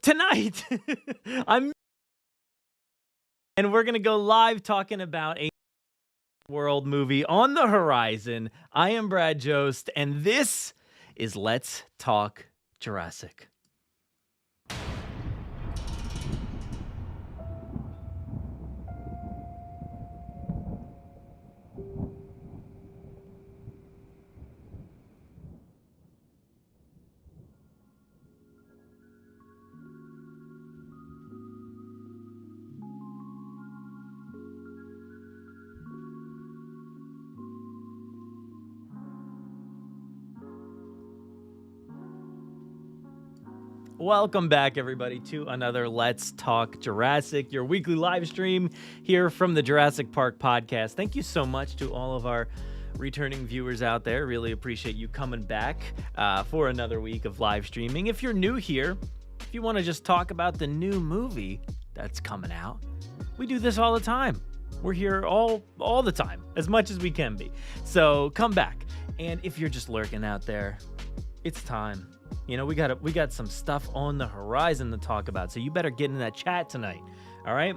tonight, and we're going to go live talking about a world movie on the horizon. I am Brad Jost, and this is Let's Talk Jurassic. Welcome back, everybody, to another Let's Talk Jurassic, your weekly live stream here from the Jurassic Park Podcast. Thank you so much to all of our returning viewers out there. Really appreciate you coming back for another week of live streaming. If you're new here, if you want to just talk about the new movie that's coming out, we do this all the time. We're here all the time, as much as we can be. So come back. And if you're just lurking out there, it's time. You know, we got some stuff on the horizon to talk about, so you better get in that chat tonight, all right?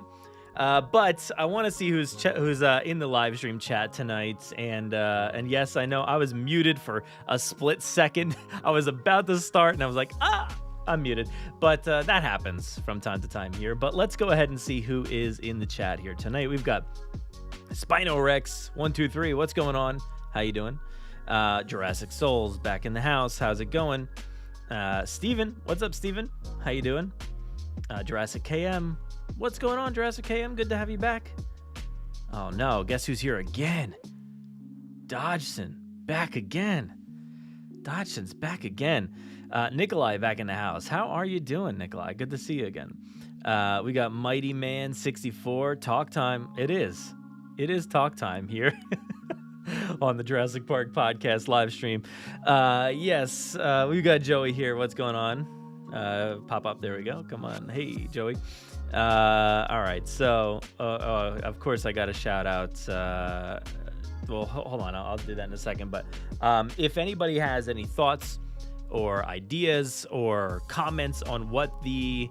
But I want to see who's in the live stream chat tonight, and yes, I know I was muted for a split second. I was about to start, and I was like, I'm muted, but that happens from time to time here. But let's go ahead and see who is in the chat here tonight. We've got Spino Rex 123. What's going on? How you doing? Jurassic Souls back in the house. How's it going? Steven, what's up, Steven? How you doing? Jurassic KM, what's going on, Jurassic KM? Good to have you back. Oh no, guess who's here again? Dodgson, back again. Dodgson's back again. Nikolai back in the house. How are you doing, Nikolai? Good to see you again. We got Mighty Man 64. Talk time. It is talk time here. On the Jurassic Park Podcast live stream. Yes, we've got Joey here. What's going on? Pop up. There we go. Come on. Hey, Joey. All right. So, of course, I got to shout out. Well, hold on. I'll do that in a second. But if anybody has any thoughts or ideas or comments on what the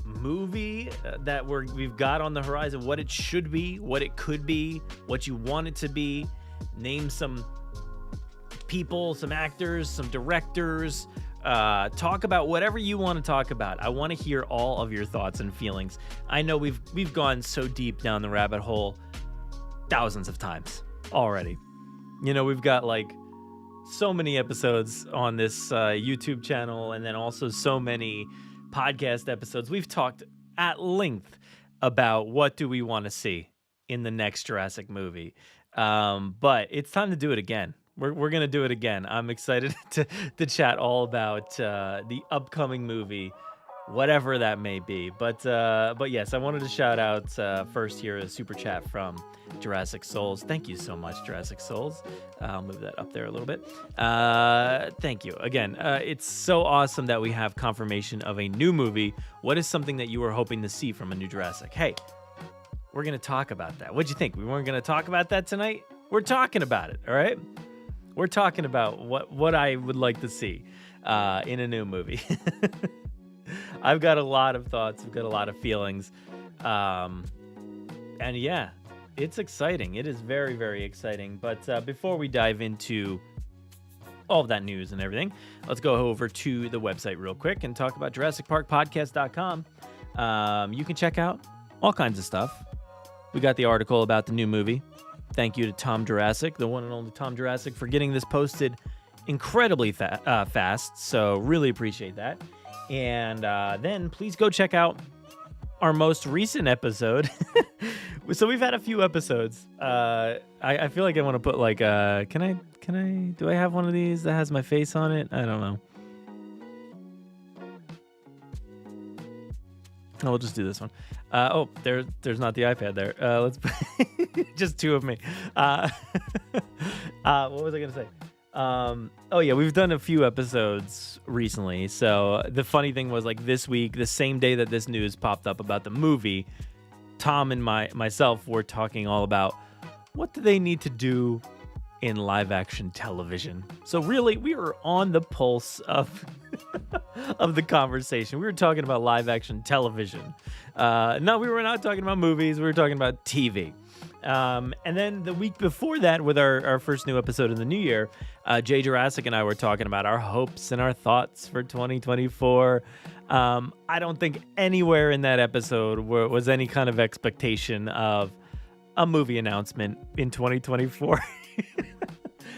movie that we've got on the horizon, what it should be, what it could be, what you want it to be, name some people, some actors, some directors, talk about whatever you want to talk about. I want to hear all of your thoughts and feelings. I know we've gone so deep down the rabbit hole thousands of times already. You know, we've got like so many episodes on this YouTube channel, and then also so many podcast episodes. We've talked at length about what do we want to see in the next Jurassic movie. But it's time to do it again. We're going to do it again. I'm excited to chat all about the upcoming movie, whatever that may be. But yes, I wanted to shout out first here a super chat from Jurassic Souls. Thank you so much, Jurassic Souls. I'll move that up there a little bit. Thank you. Again, it's so awesome that we have confirmation of a new movie. What is something that you were hoping to see from a new Jurassic? Hey, we're going to talk about that. What'd you think? We weren't going to talk about that tonight? We're talking about it, all right? We're talking about what I would like to see in a new movie. I've got a lot of thoughts. I've got a lot of feelings. And yeah, it's exciting. It is very, very exciting. But before we dive into all of that news and everything, let's go over to the website real quick and talk about JurassicParkPodcast.com. You can check out all kinds of stuff. We got the article about the new movie. Thank you to Tom Jurassic, the one and only Tom Jurassic, for getting this posted incredibly fast. So really appreciate that. And then please go check out our most recent episode. So we've had a few episodes. I feel like I want to put like, do I have one of these that has my face on it? I don't know. Oh, we'll just do this one. There's not the iPad there. Let's just two of me. What was I gonna say? Oh yeah, we've done a few episodes recently. So the funny thing was, like, this week, the same day that this news popped up about the movie, Tom and myself were talking all about what do they need to do in live action television. So really, we were on the pulse of of the conversation. We were talking about live action television. No, we were not talking about movies. We were talking about TV. And then the week before that, with our first new episode in the new year, Jay Jurassic and I were talking about our hopes and our thoughts for 2024. I don't think anywhere in that episode was any kind of expectation of a movie announcement in 2024.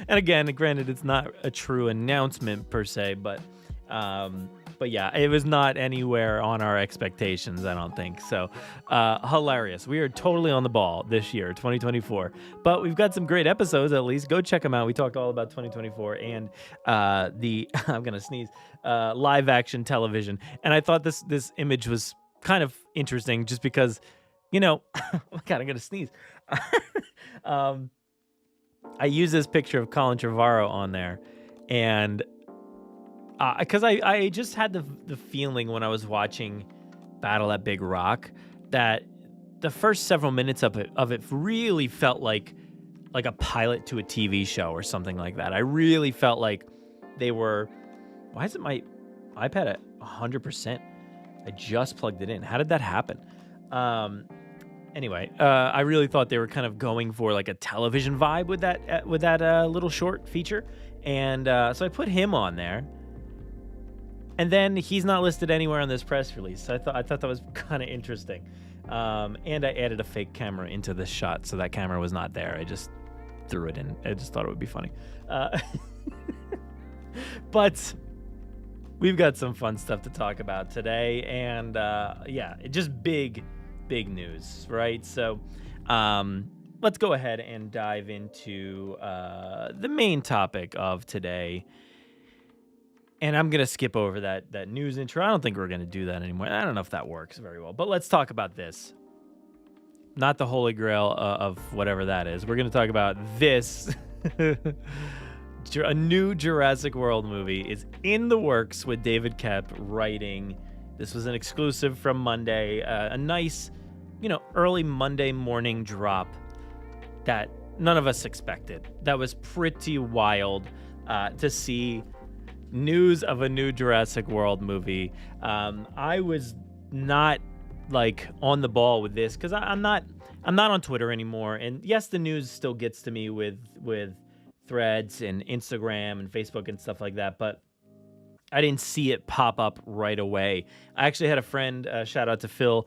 And again, granted, it's not a true announcement per se, but yeah, it was not anywhere on our expectations, I don't think. So, hilarious. We are totally on the ball this year, 2024. But we've got some great episodes, at least. Go check them out. We talked all about 2024 and I'm going to sneeze, live action television. And I thought this image was kind of interesting just because, oh my God, I'm going to sneeze. I use this picture of Colin Trevorrow on there, and because I just had the feeling when I was watching Battle at Big Rock that the first several minutes of it really felt like a pilot to a TV show or something like that. I really felt like they were. Why is it my iPad at 100%? I just plugged it in. How did that happen? Anyway, I really thought they were kind of going for like a television vibe with that little short feature, and so I put him on there. And then he's not listed anywhere on this press release. So I thought that was kind of interesting. And I added a fake camera into this shot, so that camera was not there. I just threw it in. I just thought it would be funny. But we've got some fun stuff to talk about today, and just big news, right? So let's go ahead and dive into the main topic of today. And I'm going to skip over that news intro. I don't think we're going to do that anymore. I don't know if that works very well. But let's talk about this. Not the holy grail of whatever that is. We're going to talk about this. A new Jurassic World movie is in the works with David Koepp writing. This was an exclusive from Monday. A nice, early Monday morning drop that none of us expected. That was pretty wild to see. News of a new Jurassic World movie. I was not on the ball with this because I'm not on Twitter anymore. And yes, the news still gets to me with Threads and Instagram and Facebook and stuff like that, but I didn't see it pop up right away. I actually had a friend, shout out to Phil,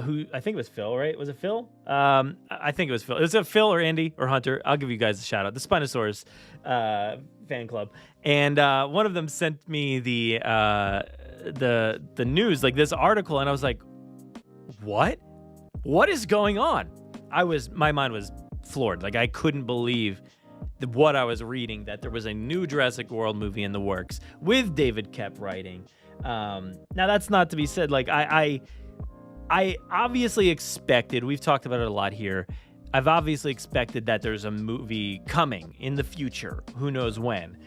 who I think it was Phil, right? Was it Phil? I think it was Phil. Is it Phil or Andy or Hunter? I'll give you guys a shout out. The Spinosaurus fan club, and one of them sent me the news, this article, and I was like, what is going on? My mind was floored. I couldn't believe what I was reading, that there was a new Jurassic World movie in the works with David Koepp writing. Now that's not to be said. I obviously expected, we've talked about it a lot here, I've obviously expected that there's a movie coming in the future. Who knows when?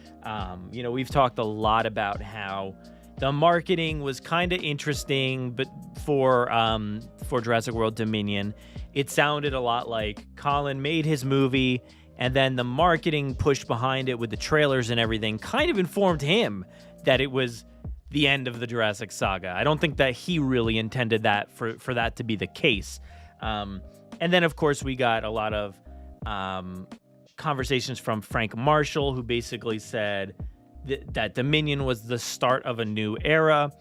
We've talked a lot about how the marketing was kind of interesting, but for Jurassic World Dominion, it sounded a lot like Colin made his movie, and then the marketing push behind it with the trailers and everything kind of informed him that it was the end of the Jurassic saga. I don't think that he really intended that for that to be the case. And then, of course, we got a lot of conversations from Frank Marshall, who basically said that Dominion was the start of a new era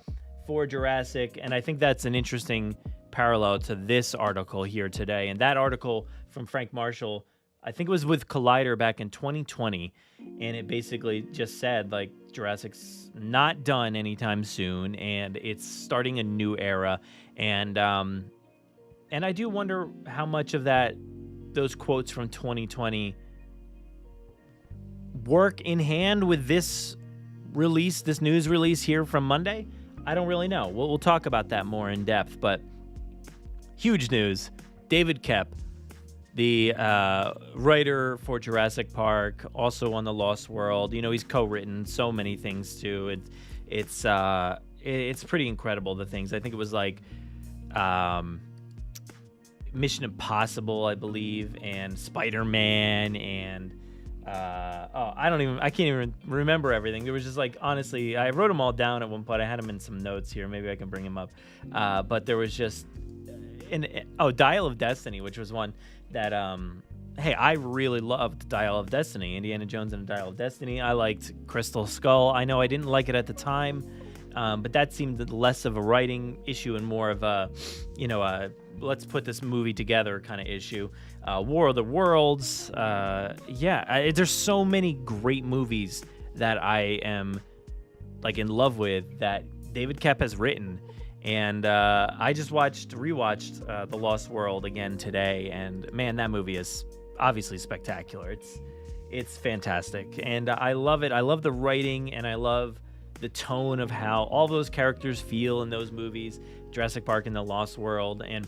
for Jurassic. And I think that's an interesting parallel to this article here today. And that article from Frank Marshall, I think it was with Collider back in 2020. And it basically just said, Jurassic's not done anytime soon, and it's starting a new era. And I do wonder how much of those quotes from 2020 work in hand with this news release here from Monday. I don't really know. We'll talk about that more in depth, but huge news. David Koepp, the writer for Jurassic Park, also on The Lost World. He's co-written so many things too. It's pretty incredible, the things. I think it was Mission Impossible, I believe, and Spider-Man, and I can't even remember everything. There was just like, honestly, I wrote them all down at one point. I had them in some notes here. Maybe I can bring them up. But there was just, Dial of Destiny, which was one that, hey, I really loved Dial of Destiny, Indiana Jones and Dial of Destiny. I liked Crystal Skull. I know I didn't like it at the time, but that seemed less of a writing issue and more of a, let's put this movie together kind of issue. War of the Worlds. There's so many great movies that I am like in love with that David Koepp has written. And I just rewatched The Lost World again today, and man, that movie is obviously spectacular. It's fantastic, and I love it. I love the writing, and I love the tone of how all those characters feel in those movies, Jurassic Park and The Lost World, and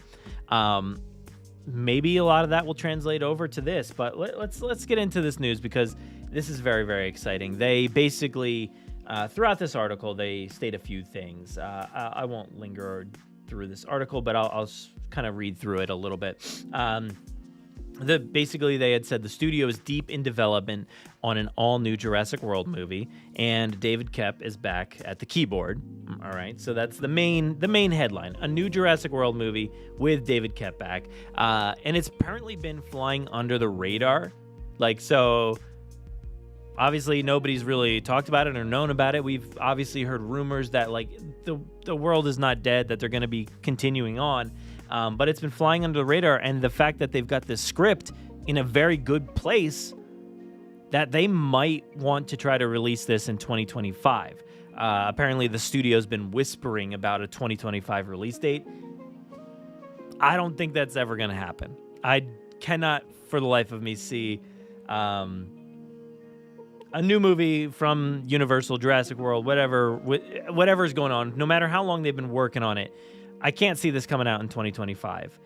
maybe a lot of that will translate over to this. But let's get into this news because this is very, very exciting. They basically throughout this article they state a few things. I won't linger through this article, but I'll kind of read through it a little bit. Basically, they had said the studio is deep in development on an all-new Jurassic World movie, and David Koepp is back at the keyboard. All right, so that's the main headline: a new Jurassic World movie with David Koepp back, and it's apparently been flying under the radar. So obviously nobody's really talked about it or known about it. We've obviously heard rumors that the world is not dead, that they're going to be continuing on. But it's been flying under the radar, and the fact that they've got this script in a very good place, that they might want to try to release this in 2025. Apparently, the studio's been whispering about a 2025 release date. I don't think that's ever going to happen. I cannot, for the life of me, see a new movie from Universal, Jurassic World, whatever is going on, no matter how long they've been working on it. I can't see this coming out in 2025.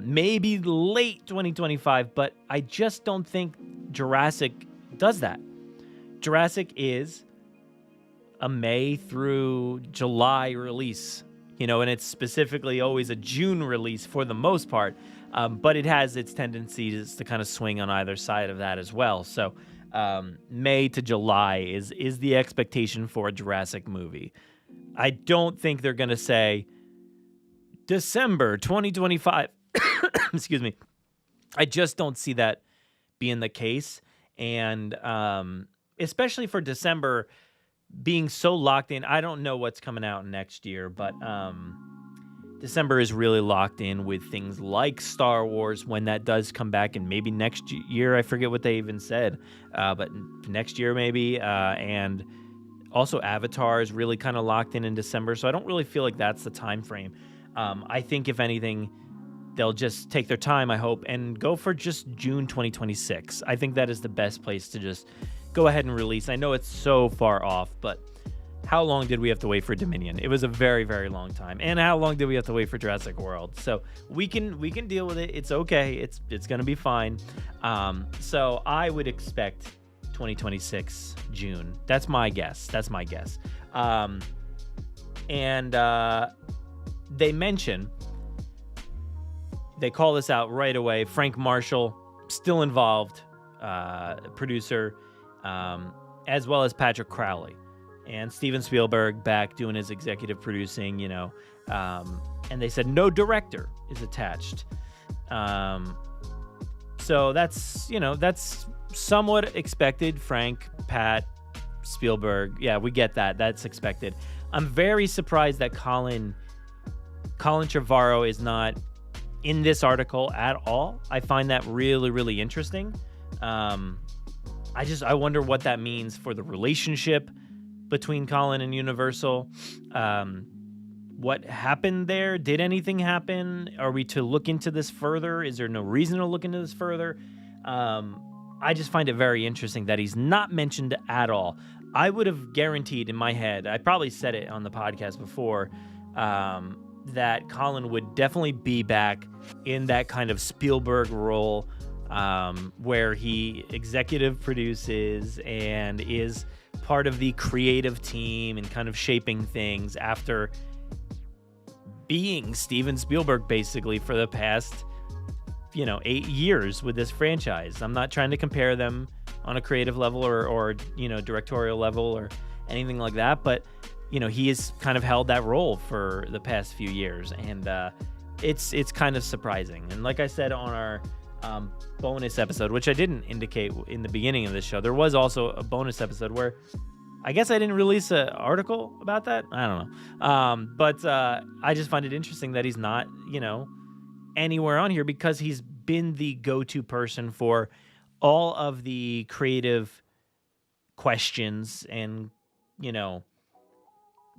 Maybe late 2025, but I just don't think Jurassic does that. Jurassic is a May through July release, and it's specifically always a June release for the most part, but it has its tendencies to kind of swing on either side of that as well. So May to July is the expectation for a Jurassic movie. I don't think they're going to say December 2025. Excuse me. I just don't see that being the case. And especially for December being so locked in. I don't know what's coming out next year, but December is really locked in with things like Star Wars when that does come back, and maybe next year. I forget what they even said, but next year maybe. And also Avatar is really kind of locked in December. So I don't really feel like that's the time frame. I think, if anything, they'll just take their time, I hope, and go for just June 2026. I think that is the best place to just go ahead and release. I know it's so far off, but how long did we have to wait for Dominion? It was a very, very long time. And how long did we have to wait for Jurassic World? So we can deal with it. It's okay. It's going to be fine. So I would expect 2026 June. That's my guess. They mention, they call this out right away, Frank Marshall, still involved, producer, as well as Patrick Crowley. And Steven Spielberg back doing his executive producing, and they said no director is attached. So that's somewhat expected. Frank, Pat, Spielberg, yeah, we get that. That's expected. I'm very surprised that Colin Trevorrow is not in this article at all. I find that really, really interesting. I wonder what that means for the relationship between Colin and Universal. What happened there? Did anything happen? Are we to look into this further? Is there no reason to look into this further? I just find it very interesting that he's not mentioned at all. I would have guaranteed in my head, I probably said it on the podcast before, that Colin would definitely be back in that kind of Spielberg role, where he executive produces and is part of the creative team and kind of shaping things after being Steven Spielberg basically for the past 8 years with this franchise. I'm not trying to compare them. on a creative level or directorial level or anything like that, but he has kind of held that role for the past few years, and it's kind of surprising. And like I said on our bonus episode, which I didn't indicate in the beginning of this show, there was also a bonus episode where I guess I didn't release an article about that. I don't know. But I just find it interesting that he's not, anywhere on here, because he's been the go-to person for all of the creative questions and,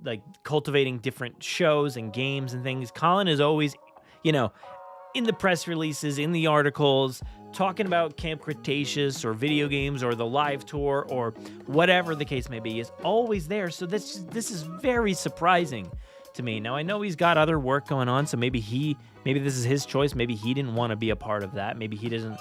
like cultivating different shows and games and things. Colin is always, in the press releases, in the articles, talking about Camp Cretaceous or video games or the live tour or whatever the case may be, is always there. So this is very surprising to me. Now, I know he's got other work going on, so maybe this is his choice. Maybe he didn't want to be a part of that. Maybe he doesn't,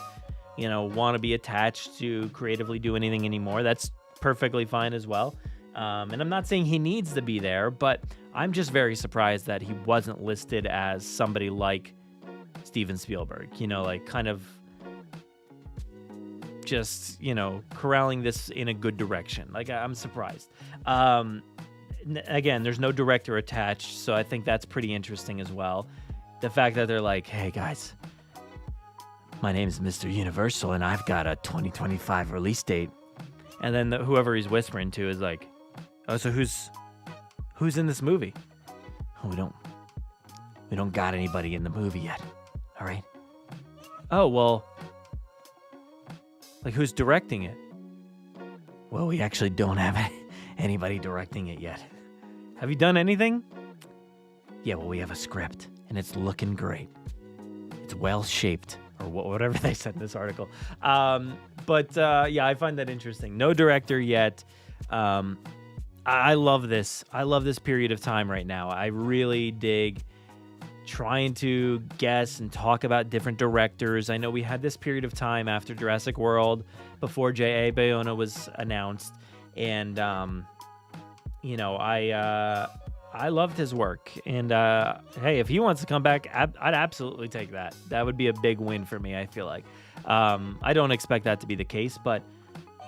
want to be attached to creatively do anything anymore. That's perfectly fine as well. And I'm not saying he needs to be there, but I'm just very surprised that he wasn't listed as somebody like Steven Spielberg, like kind of just, corralling this in a good direction. Like, I'm surprised. Again, there's no director attached, so I think that's pretty interesting as well. The fact that they're like, hey, guys, my name is Mr. Universal, and I've got a 2025 release date. And then whoever he's whispering to is like, oh, so who's in this movie? Oh, we don't got anybody in the movie yet. All right. Oh, well, like, who's directing it? Well, we actually don't have anybody directing it yet. Have you done anything? Yeah, well, we have a script, and it's looking great. It's well-shaped, or whatever they said in this article. But I find that interesting. No director yet. I love this. I love this period of time right now. I really dig trying to guess and talk about different directors. I know we had this period of time after Jurassic World, before J.A. Bayona was announced, and I loved his work. And hey, if he wants to come back, I'd absolutely take that. That would be a big win for me, I feel like. I don't expect that to be the case, but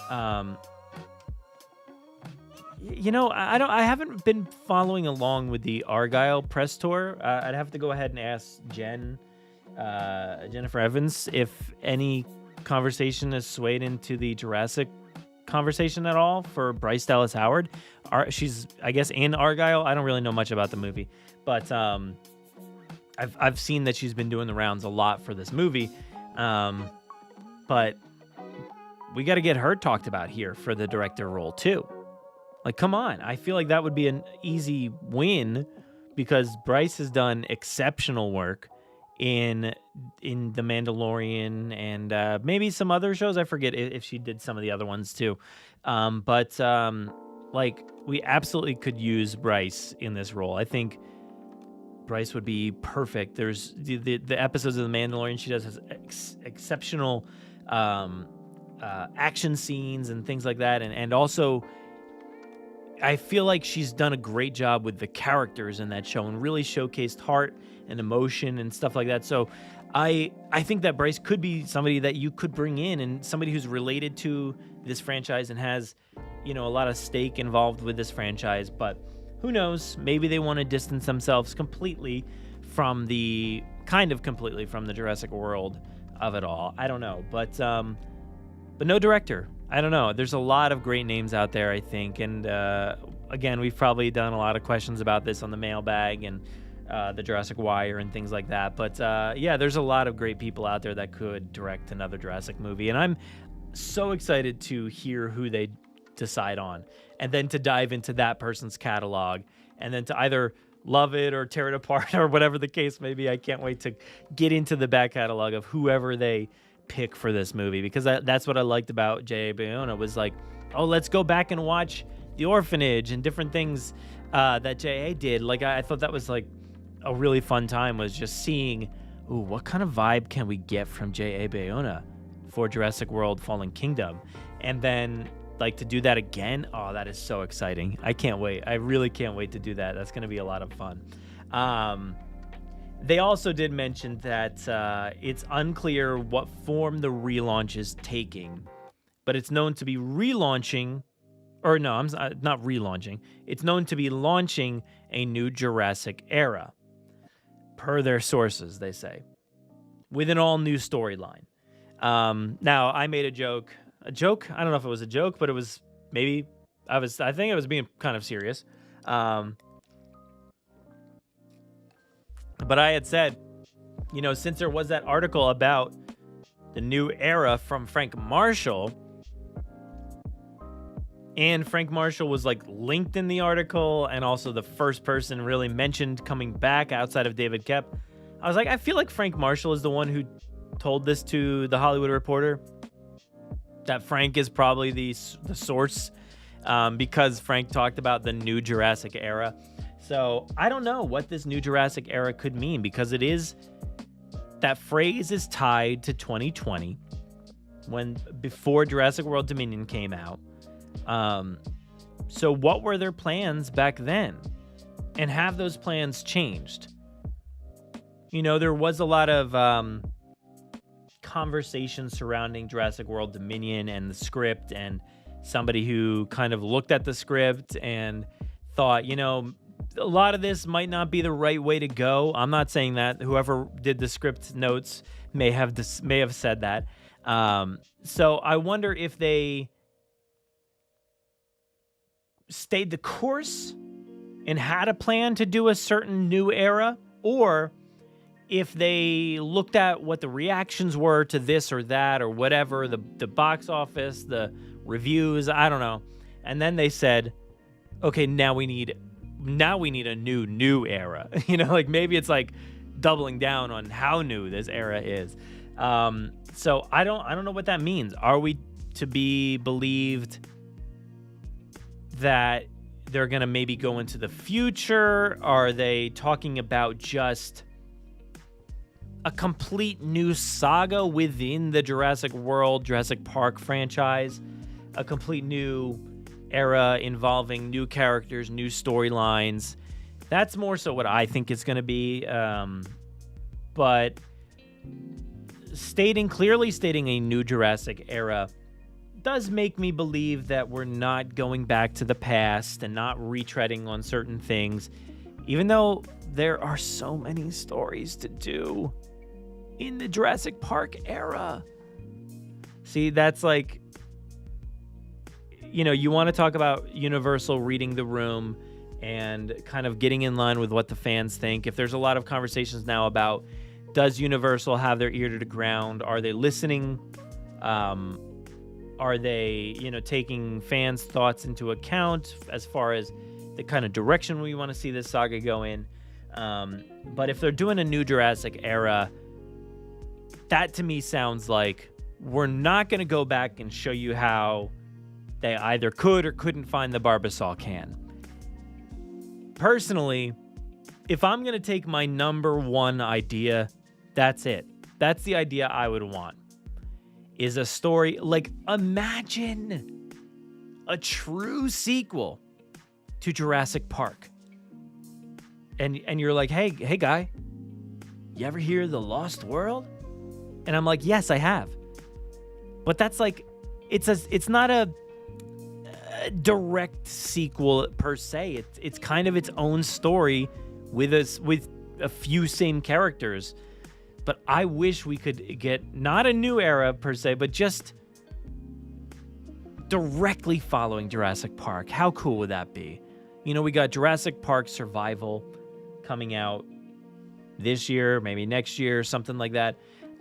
I haven't been following along with the Argyle press tour. I'd have to go ahead and ask Jennifer Evans if any conversation has swayed into the Jurassic conversation at all for Bryce Dallas Howard. She's, I guess, in Argyle. I don't really know much about the movie, but I've seen that she's been doing the rounds a lot for this movie. But we got to get her talked about here for the director role too. Like, come on. I feel like that would be an easy win, because Bryce has done exceptional work in The Mandalorian and maybe some other shows. I forget if she did some of the other ones too. But we absolutely could use Bryce in this role. I think Bryce would be perfect. There's the episodes of The Mandalorian she does has exceptional action scenes and things like that. And also, I feel like she's done a great job with the characters in that show and really showcased heart and emotion and stuff like that. So I think that Bryce could be somebody that you could bring in, and somebody who's related to this franchise and has, a lot of stake involved with this franchise. But who knows? Maybe they want to distance themselves completely from the Jurassic World of it all. I don't know. But no director. I don't know. There's a lot of great names out there, I think. And again, we've probably done a lot of questions about this on the mailbag and the Jurassic Wire and things like that. But there's a lot of great people out there that could direct another Jurassic movie. And I'm so excited to hear who they decide on, and then to dive into that person's catalog, and then to either love it or tear it apart or whatever the case may be. I can't wait to get into the back catalog of whoever they pick for this movie, because that's what I liked about J.A. Bayona, was like, oh, let's go back and watch The Orphanage and different things that J.A. did. Like, I thought that was like a really fun time, was just seeing, ooh, what kind of vibe can we get from J.A. Bayona for Jurassic World Fallen Kingdom? And then, like, to do that again, oh, that is so exciting. I can't wait. I really can't wait to do that. That's going to be a lot of fun. They also did mention that it's unclear what form the relaunch is taking, but it's known to be relaunching, or no, not relaunching. It's known to be launching a new Jurassic era, per their sources, they say, with an all-new storyline. Now, I made a joke. I don't know if it was a joke, but it was maybe, I think I was being kind of serious. But I had said, since there was that article about the new era from Frank Marshall, and Frank Marshall was like linked in the article and also the first person really mentioned coming back outside of David Koepp, I was like, I feel like Frank Marshall is the one who told this to The Hollywood Reporter, that Frank is probably the source, because Frank talked about the new Jurassic era. So I don't know what this new Jurassic era could mean, because that phrase is tied to 2020, before Jurassic World Dominion came out. So what were their plans back then? And have those plans changed? There was a lot of conversation surrounding Jurassic World Dominion and the script, and somebody who kind of looked at the script and thought, a lot of this might not be the right way to go. I'm not saying that. Whoever did the script notes may have said that. So I wonder if they stayed the course and had a plan to do a certain new era, or if they looked at what the reactions were to this or that or whatever, the box office, the reviews, I don't know. And then they said, okay, now we need a new era. Maybe it's like doubling down on how new this era is. So I don't know what that means. Are we to be believed that they're going to maybe go into the future? Are they talking about just a complete new saga within the Jurassic World, Jurassic Park franchise? A complete new era involving new characters, new storylines. That's more so what I think it's going to be. But clearly stating a new Jurassic era does make me believe that we're not going back to the past and not retreading on certain things, even though there are so many stories to do in the Jurassic Park era. See, that's like, you want to talk about Universal reading the room and kind of getting in line with what the fans think. If there's a lot of conversations now about, does Universal have their ear to the ground? Are they listening? Are they, taking fans' thoughts into account as far as the kind of direction we want to see this saga go in? But if they're doing a new Jurassic era, that to me sounds like we're not going to go back and show you how they either could or couldn't find the Barbasol can. Personally, if I'm going to take my number one idea, that's it. That's the idea I would want. Is a story, like, imagine a true sequel to Jurassic Park. And you're like, hey guy, you ever hear The Lost World? And I'm like, yes, I have. But that's like, it's not a direct sequel per se. It's kind of its own story with a few same characters. But I wish we could get not a new era per se, but just directly following Jurassic Park. How cool would that be? We got Jurassic Park Survival coming out this year, maybe next year, something like that.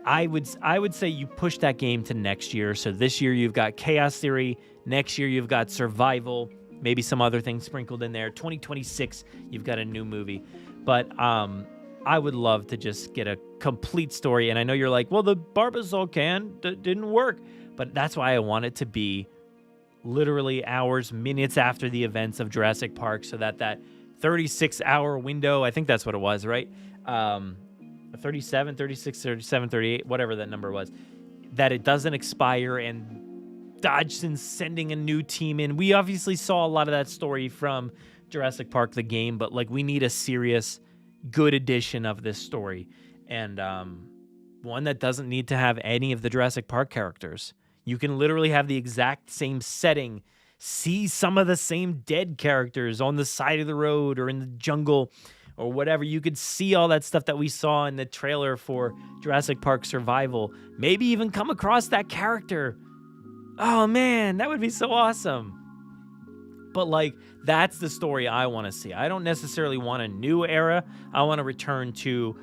I would say you push that game to next year. So this year you've got Chaos Theory. Next year you've got Survival. Maybe some other things sprinkled in there. 2026 you've got a new movie. But I would love to just get a complete story. And I know you're like, well, the Barbasol can didn't work. But that's why I want it to be literally hours, minutes after the events of Jurassic Park, so that 36-hour window, I think that's what it was, right? 37, 36, 37, 38, whatever that number was, that it doesn't expire and Dodgson's sending a new team in. We obviously saw a lot of that story from Jurassic Park, the game, but like we need a serious, good edition of this story. And one that doesn't need to have any of the Jurassic Park characters. You can literally have the exact same setting, see some of the same dead characters on the side of the road or in the jungle or whatever. You could see all that stuff that we saw in the trailer for Jurassic Park Survival. Maybe even come across that character. Oh man, that would be so awesome. But like, that's the story I want to see. I don't necessarily want a new era. I want to return to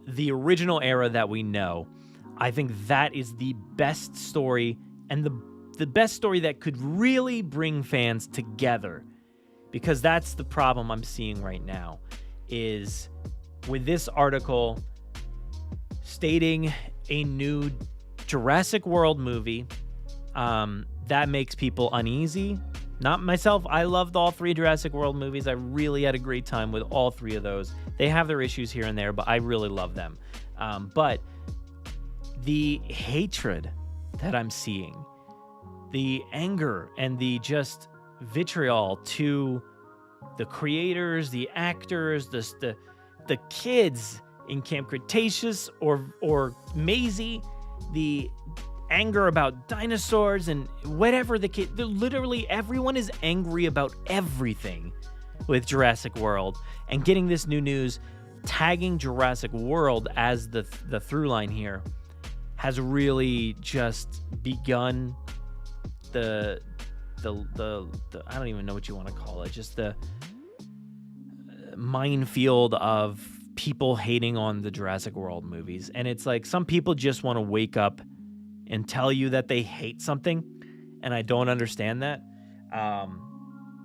the original era that we know. I think that is the best story, and the best story that could really bring fans together. Because that's the problem I'm seeing right now, is with this article stating a new Jurassic World movie, that makes people uneasy. Not myself. I loved all 3 Jurassic World movies. I really had a great time with all 3 of those. They have their issues here and there, but I really love them. But the hatred that I'm seeing, the anger and the just vitriol to the creators, the actors, the kids in Camp Cretaceous or Maisie, the anger about dinosaurs and whatever the kid, literally everyone is angry about everything with Jurassic World, and getting this new news tagging Jurassic World as the through line here has really just begun the I don't even know what you want to call it, just the minefield of people hating on the Jurassic World movies. And it's like, some people just want to wake up and tell you that they hate something, and I don't understand that.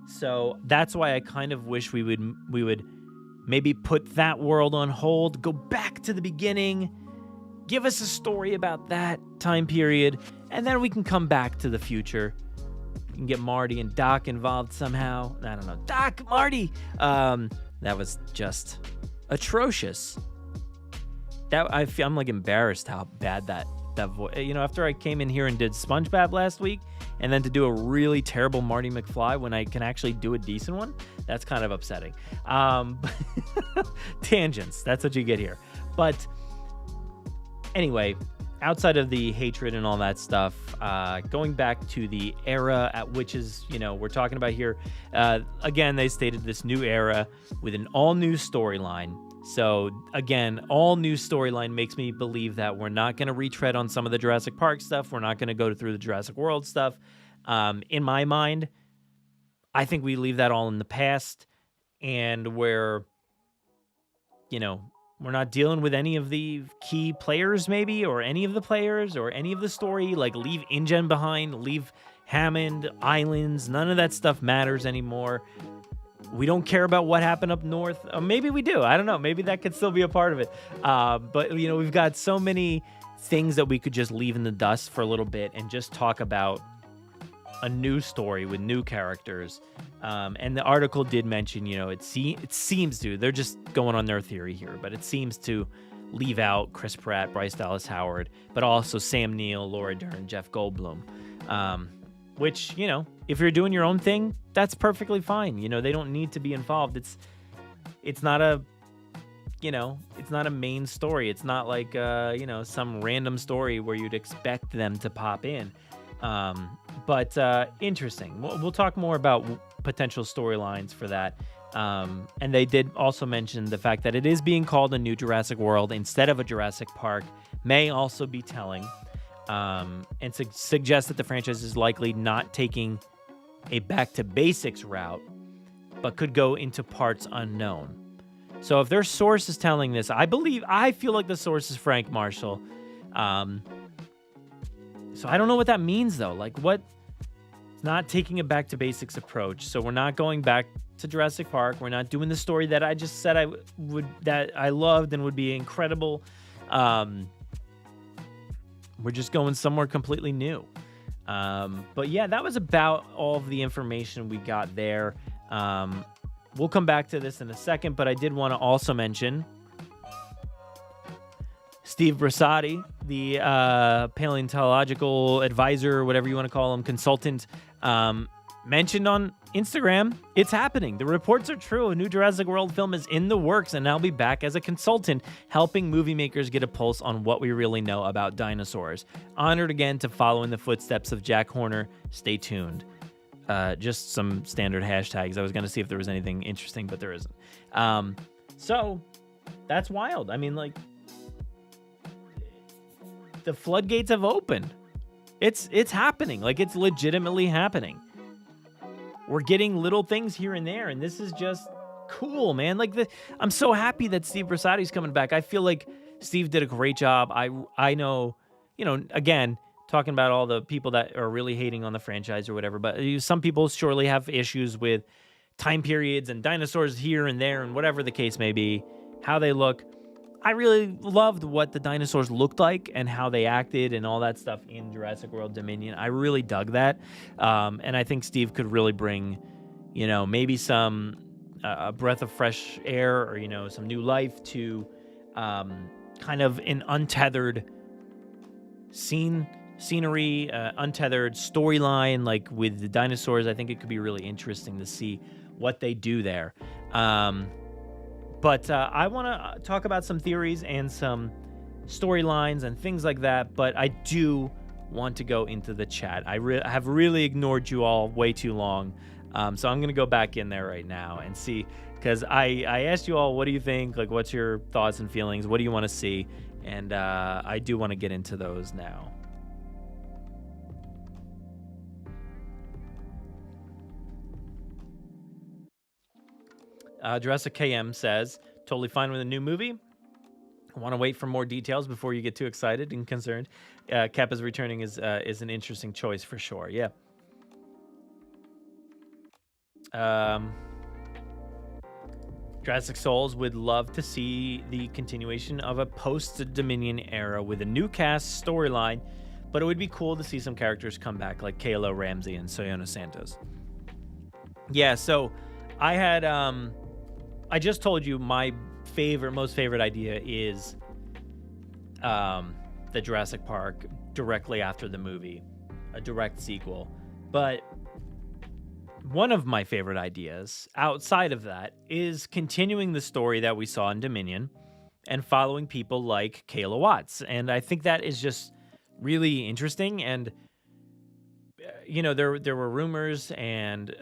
So that's why I kind of wish we would maybe put that world on hold, go back to the beginning, give us a story about that time period, and then we can come back to the future. We can get Marty and Doc involved somehow. I don't know. Doc, Marty. That was just atrocious. I'm like embarrassed how bad that voice. You know, after I came in here and did SpongeBob last week, and then to do a really terrible Marty McFly when I can actually do a decent one, that's kind of upsetting. Tangents, that's what you get here. But anyway, outside of the hatred and all that stuff, going back to the era at which is, we're talking about here, again, they stated this new era with an all-new storyline. So again, all new storyline makes me believe that we're not going to retread on some of the Jurassic Park stuff. We're not going to go through the Jurassic World stuff. In my mind, I think we leave that all in the past, and we're not dealing with any of the key players, maybe, or any of the players, or any of the story. Like, leave InGen behind, leave Hammond, Islands. None of that stuff matters anymore. We don't care about what happened up north. Maybe we do. I don't know. Maybe that could still be a part of it. But, we've got so many things that we could just leave in the dust for a little bit and just talk about a new story with new characters. And the article did mention, it seems to, they're just going on their theory here, but it seems to leave out Chris Pratt, Bryce Dallas Howard, but also Sam Neill, Laura Dern, Jeff Goldblum. Which, if you're doing your own thing, that's perfectly fine. They don't need to be involved. It's not a, it's not a main story. It's not like, some random story where you'd expect them to pop in. But interesting. We'll talk more about potential storylines for that. And they did also mention the fact that it is being called a new Jurassic World instead of a Jurassic Park may also be telling. And suggest that the franchise is likely not taking a back-to-basics route, but could go into parts unknown. So if their source is telling this, I feel like the source is Frank Marshall. So I don't know what that means, though. Like, what? It's not taking a back-to-basics approach. So we're not going back to Jurassic Park. We're not doing the story that I just said that I loved and would be incredible. We're just going somewhere completely new. But yeah, that was about all of the information we got there. We'll come back to this in a second, but I did want to also mention Steve Brusatte, the paleontological advisor, whatever you want to call him, consultant, mentioned on Instagram, it's happening. The reports are true. A new Jurassic World film is in the works, and I'll be back as a consultant, helping movie makers get a pulse on what we really know about dinosaurs. Honored again to follow in the footsteps of Jack Horner. Stay tuned. Just some standard hashtags. I was going to see if there was anything interesting, but there isn't. So that's wild. I mean, like, the floodgates have opened. It's happening. Like, it's legitimately happening. We're getting little things here and there, and this is just cool, man. Like, I'm so happy that Steve Brusatte's coming back. I feel like Steve did a great job. I know, again, talking about all the people that are really hating on the franchise or whatever, but some people surely have issues with time periods and dinosaurs here and there and whatever the case may be, how they look. I really loved what the dinosaurs looked like and how they acted and all that stuff in Jurassic World Dominion. I really dug that. And I think Steve could really bring, maybe some a breath of fresh air or, some new life to kind of an untethered scenery, untethered storyline, like with the dinosaurs. I think it could be really interesting to see what they do there. But I want to talk about some theories and some storylines and things like that. But I do want to go into the chat. I have really ignored you all way too long. So I'm going to go back in there right now and see. Because I asked you all, what do you think? Like, what's your thoughts and feelings? What do you want to see? And I do want to get into those now. Jurassic KM says, totally fine with a new movie. I want to wait for more details before you get too excited and concerned. Kappa's returning is an interesting choice for sure. Yeah. Jurassic Souls would love to see the continuation of a post-Dominion era with a new cast storyline, but it would be cool to see some characters come back like Kayla Ramsey and Soyona Santos. Yeah, so I had... I just told you my most favorite idea is the Jurassic Park directly after the movie, a direct sequel. But one of my favorite ideas outside of that is continuing the story that we saw in Dominion and following people like Kayla Watts. And I think that is just really interesting. And there were rumors and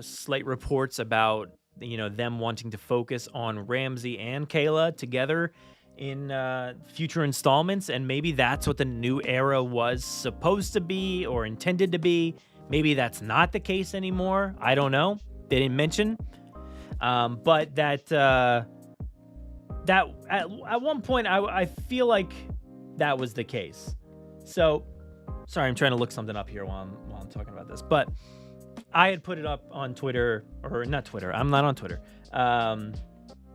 slight reports about them wanting to focus on Ramsey and Kayla together in future installments, and maybe that's what the new era was supposed to be or intended to be. Maybe that's not the case anymore. I don't know. They didn't mention. But that at one point, I feel like that was the case. So, sorry, I'm trying to look something up here while I'm talking about this, but I had put it up on Twitter, or not Twitter. I'm not on Twitter.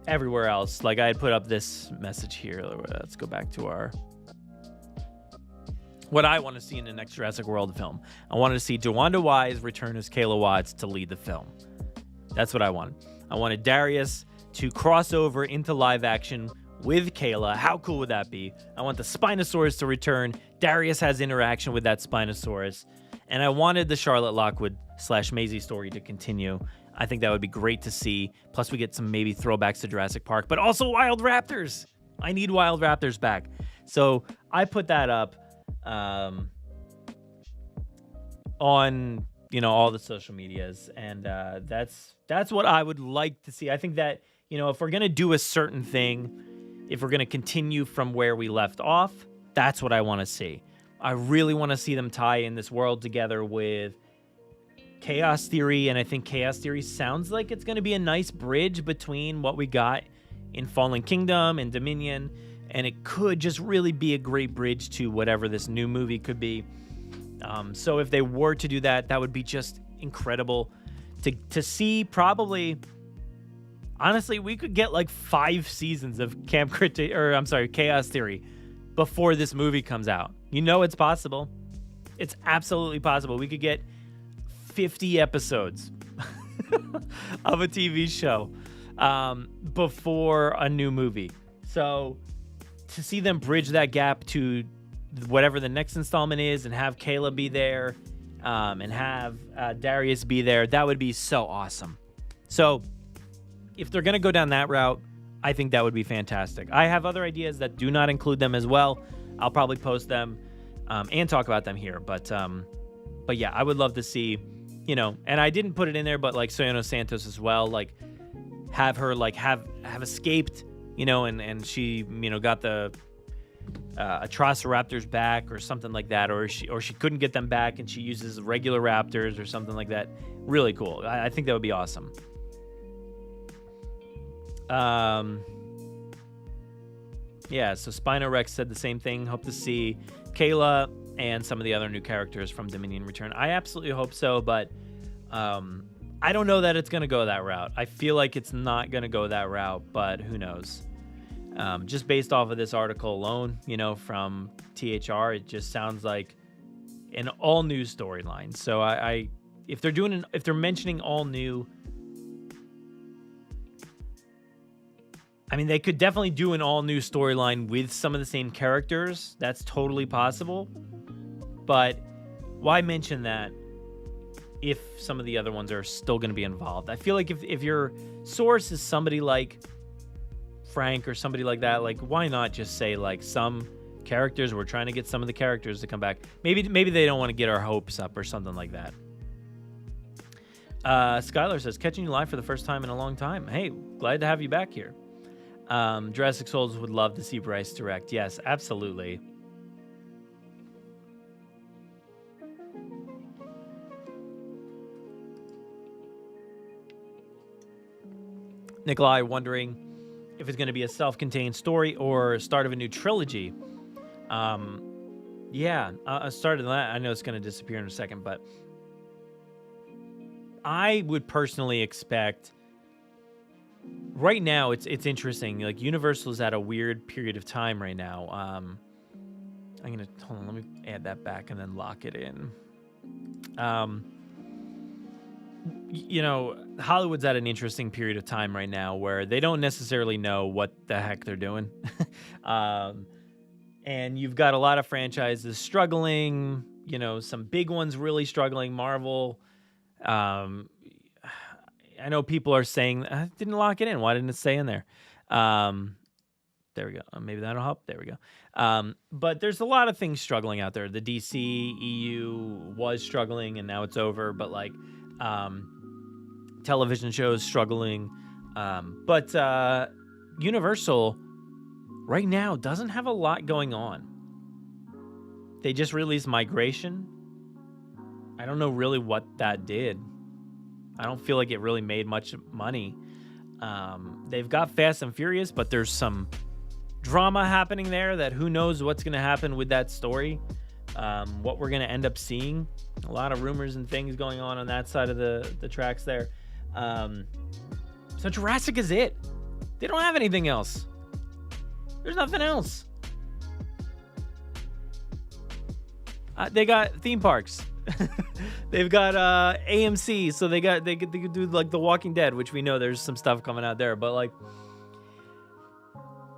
Everywhere else. Like, I had put up this message here. Let's go back to what I want to see in the next Jurassic World film. I wanted to see DeWanda Wise return as Kayla Watts to lead the film. That's what I wanted. I wanted Darius to cross over into live action with Kayla. How cool would that be? I want the Spinosaurus to return. Darius has interaction with that Spinosaurus. And I wanted the Charlotte Lockwood / Maisie story to continue. I think that would be great to see. Plus, we get some maybe throwbacks to Jurassic Park, but also wild raptors. I need wild raptors back. So I put that up on all the social medias, and that's what I would like to see. I think that if we're gonna do a certain thing, if we're gonna continue from where we left off, that's what I want to see. I really want to see them tie in this world together with Chaos Theory, and I think Chaos Theory sounds like it's going to be a nice bridge between what we got in Fallen Kingdom and Dominion, and it could just really be a great bridge to whatever this new movie could be. So if they were to do that, that would be just incredible to see. Probably, honestly, we could get like 5 seasons of Chaos Theory before this movie comes out. It's possible. It's absolutely possible. We could get 50 episodes of a TV show before a new movie. So to see them bridge that gap to whatever the next installment is and have Kayla be there, and have Darius be there. That would be so awesome. So if they're going to go down that route, I think that would be fantastic. I have other ideas that do not include them as well. I'll probably post them and talk about them here. But yeah, I would love to see, and I didn't put it in there, but like Soyano Santos as well, like have her like have escaped, and she, got the Atrociraptors back or something like that, or she couldn't get them back and she uses regular raptors or something like that. Really cool. I think that would be awesome. Yeah, so Spino Rex said the same thing. Hope to see Kayla and some of the other new characters from Dominion return. I absolutely hope so, but I don't know that it's going to go that route. I feel like it's not going to go that route, but who knows? Just based off of this article alone, from THR, it just sounds like an all-new storyline. So if they're mentioning all new, I mean, they could definitely do an all-new storyline with some of the same characters. That's totally possible. But why mention that if some of the other ones are still going to be involved? I feel like if your source is somebody like Frank or somebody like that, like, why not just say, like, some characters, we're trying to get some of the characters to come back. Maybe they don't want to get our hopes up or something like that. Skylar says, catching you live for the first time in a long time. Hey, glad to have you back here. Jurassic Souls would love to see Bryce direct. Yes, absolutely. Nikolai wondering if it's going to be a self-contained story or start of a new trilogy. Yeah, a start of that. I know it's going to disappear in a second, but I would personally expect. Right now, it's interesting. Like, Universal's at a weird period of time right now. I'm gonna hold on. Let me add that back and then lock it in. Hollywood's at an interesting period of time right now where they don't necessarily know what the heck they're doing. And you've got a lot of franchises struggling, some big ones really struggling. Marvel, I know people are saying, I didn't lock it in. Why didn't it stay in there? There we go. Maybe that'll help. There we go. But there's a lot of things struggling out there. The DC, EU was struggling and now it's over. But like television shows struggling. But Universal right now doesn't have a lot going on. They just released Migration. I don't know really what that did. I don't feel like it really made much money. They've got Fast and Furious, but there's some drama happening there that who knows what's going to happen with that story, what we're going to end up seeing. A lot of rumors and things going on that side of the tracks there. So Jurassic is it. They don't have anything else. There's nothing else. They got theme parks. They've got AMC, so they could do like The Walking Dead, which we know there's some stuff coming out there, but like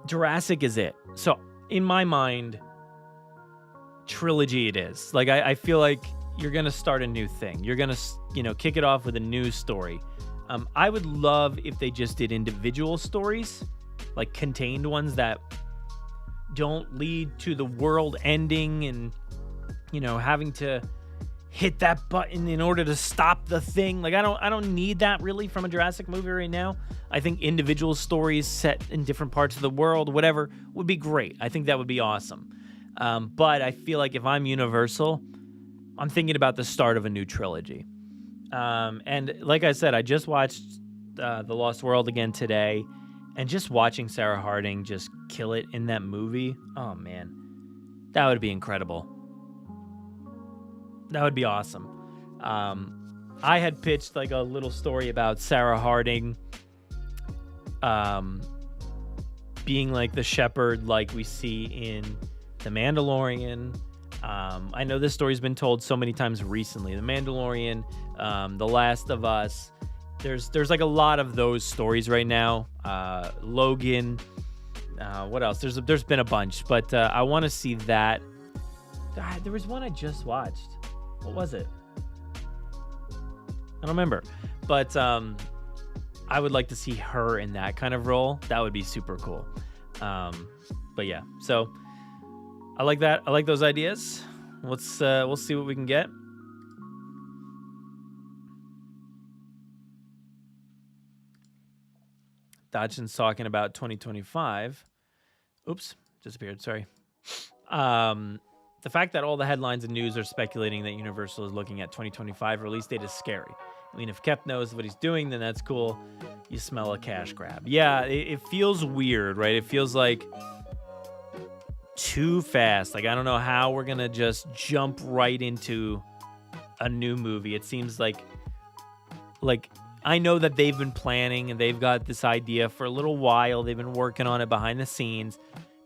Jurassic is it. So in my mind, trilogy it is. Like I feel like you're gonna start a new thing. You're gonna kick it off with a new story. I would love if they just did individual stories, like contained ones that don't lead to the world ending and having to hit that button in order to stop the thing. Like I don't need that really from a Jurassic movie right now. I think individual stories set in different parts of the world, whatever, would be great. I think that would be awesome. But I feel like if I'm Universal, I'm thinking about the start of a new trilogy. And like I said, I just watched The Lost World again today, and just watching Sarah Harding just kill it in that movie, oh man, that would be incredible. That would be awesome. I had pitched like a little story about Sarah Harding being like the shepherd like we see in The Mandalorian. I know this story's been told so many times recently. The Mandalorian, The Last of Us. There's like a lot of those stories right now. Logan. What else? There's been a bunch, but I want to see that. There was one I just watched. What was it? I don't remember. But I would like to see her in that kind of role. That would be super cool. But yeah, so I like that. I like those ideas. We'll see what we can get. Dodgson's talking about 2025. Oops, disappeared. Sorry. The fact that all the headlines and news are speculating that Universal is looking at 2025 release date is scary. I mean, if Koepp knows what he's doing, then that's cool. You smell a cash grab. Yeah, it feels weird, right? It feels like too fast. Like, I don't know how we're going to just jump right into a new movie. It seems like I know that they've been planning and they've got this idea for a little while. They've been working on it behind the scenes.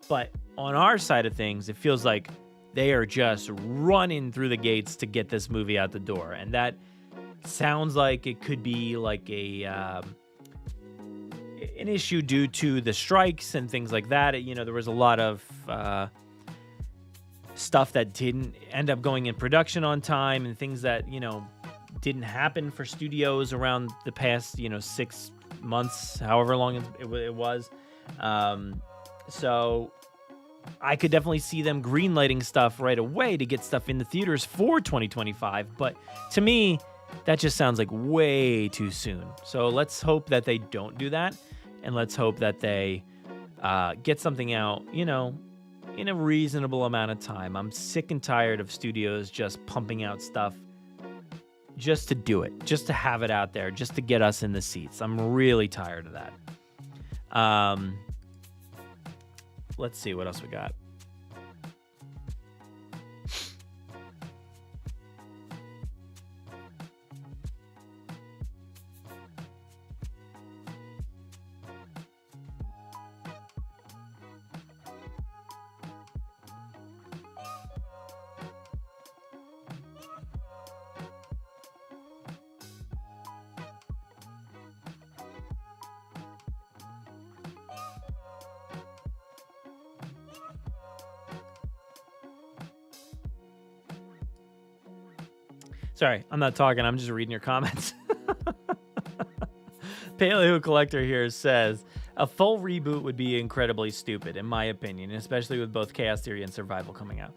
But on our side of things, it feels like they are just running through the gates to get this movie out the door. And that sounds like it could be like an issue due to the strikes and things like that. There was a lot of stuff that didn't end up going in production on time and things that, didn't happen for studios around the past, 6 months, however long it was. So I could definitely see them greenlighting stuff right away to get stuff in the theaters for 2025. But to me, that just sounds like way too soon. So let's hope that they don't do that. And let's hope that they get something out, in a reasonable amount of time. I'm sick and tired of studios just pumping out stuff just to do it, just to have it out there, just to get us in the seats. I'm really tired of that. Let's see what else we got. Sorry, I'm not talking. I'm just reading your comments. Paleo Collector here says, a full reboot would be incredibly stupid, in my opinion, especially with both Chaos Theory and Survival coming out.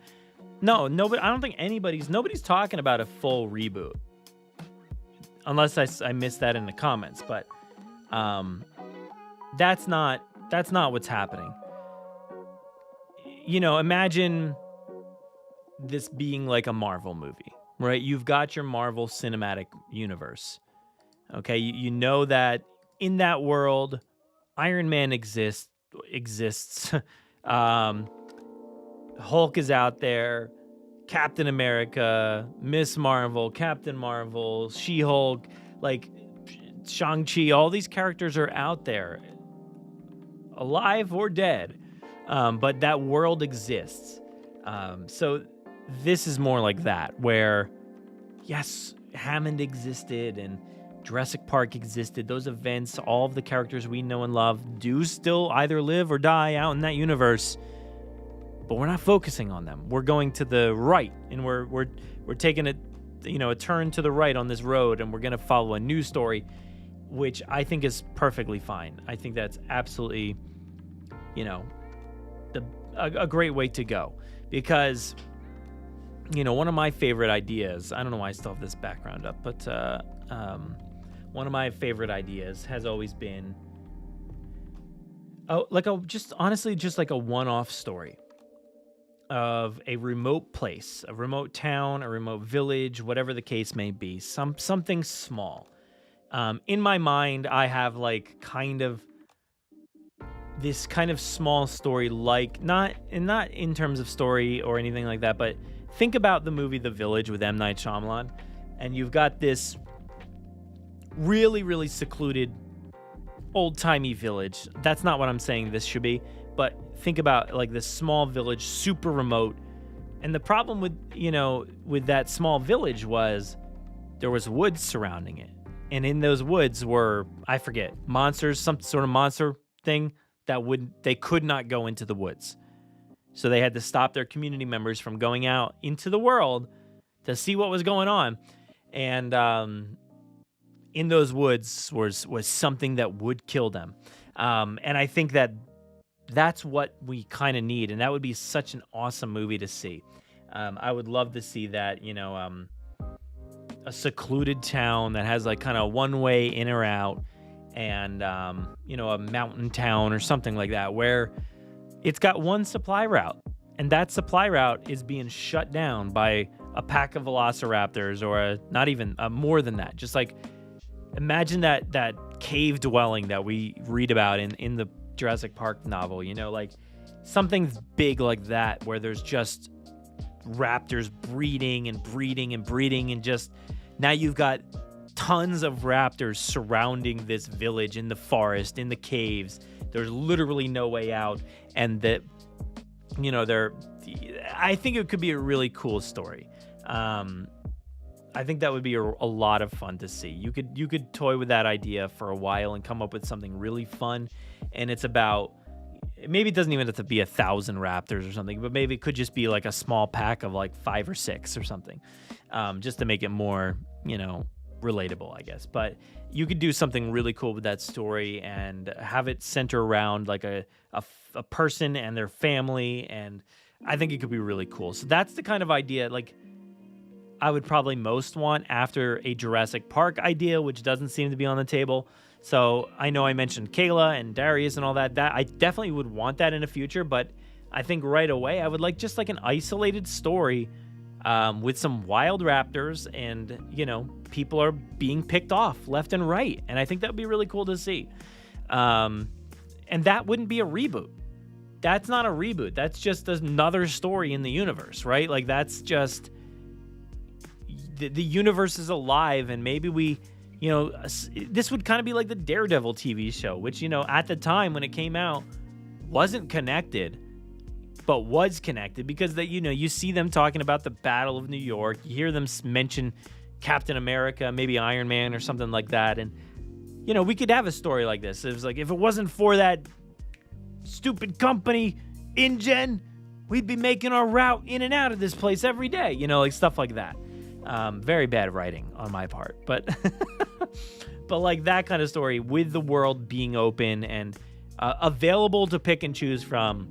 No, but I don't think nobody's talking about a full reboot. Unless I missed that in the comments, but that's not what's happening. Imagine this being like a Marvel movie. Right, you've got your Marvel Cinematic Universe. Okay, you know that in that world, Iron Man exists. Hulk is out there. Captain America, Miss Marvel, Captain Marvel, She-Hulk, like Shang-Chi. All these characters are out there, alive or dead. But that world exists. So this is more like that, where, yes, Hammond existed and Jurassic Park existed. Those events, all of the characters we know and love do still either live or die out in that universe, but we're not focusing on them. We're going to the right, and we're taking a turn to the right on this road, and we're going to follow a new story, which I think is perfectly fine. I think that's absolutely, a great way to go, because one of my favorite ideas, I don't know why I still have this background up, but one of my favorite ideas has always been just like a one-off story of a remote place, a remote town, a remote village, whatever the case may be, something small. In my mind, I have this kind of small story, not in terms of story or anything like that, but think about the movie The Village with M. Night Shyamalan, and you've got this really, really secluded, old-timey village. That's not what I'm saying this should be, but think about this small village, super remote. And the problem with that small village was there was woods surrounding it. And in those woods were, I forget, monsters, some sort of monster thing they could not go into the woods. So they had to stop their community members from going out into the world to see what was going on. And in those woods was something that would kill them. And I think that's what we kind of need, and that would be such an awesome movie to see. I would love to see that, a secluded town that has like kind of one way in or out, and a mountain town or something like that where it's got one supply route, and that supply route is being shut down by a pack of velociraptors, or not even more than that. Just like imagine that cave dwelling that we read about in the Jurassic Park novel, like something big like that, where there's just raptors breeding and breeding and breeding, and just now you've got tons of raptors surrounding this village in the forest, in the caves. There's literally no way out, and I think it could be a really cool story. I think that would be a lot of fun to see. You could toy with that idea for a while and come up with something really fun. And it's about, maybe it doesn't even have to be 1,000 raptors or something, but maybe it could just be like a small pack of like 5 or 6 or something, just to make it more, relatable, I guess. But you could do something really cool with that story and have it center around like a person and their family, and I think it could be really cool. So that's the kind of idea like I would probably most want after a Jurassic Park idea, which doesn't seem to be on the table. So I know I mentioned Kayla and Darius and all that. That I definitely would want that in the future, but I think right away I would like just like an isolated story with some wild raptors, and people are being picked off left and right, and I think that would be really cool to see. And that wouldn't be a reboot. That's not a reboot. That's just another story in the universe, right? Like that's just the universe is alive, and maybe we, this would kind of be like the Daredevil TV show, which, at the time when it came out wasn't connected, but was connected because that, you see them talking about the Battle of New York. You hear them mention Captain America, maybe Iron Man or something like that. And, we could have a story like this. It was like, if it wasn't for that stupid company, InGen, we'd be making our route in and out of this place every day, like stuff like that. Very bad writing on my part, but but like that kind of story with the world being open and available to pick and choose from,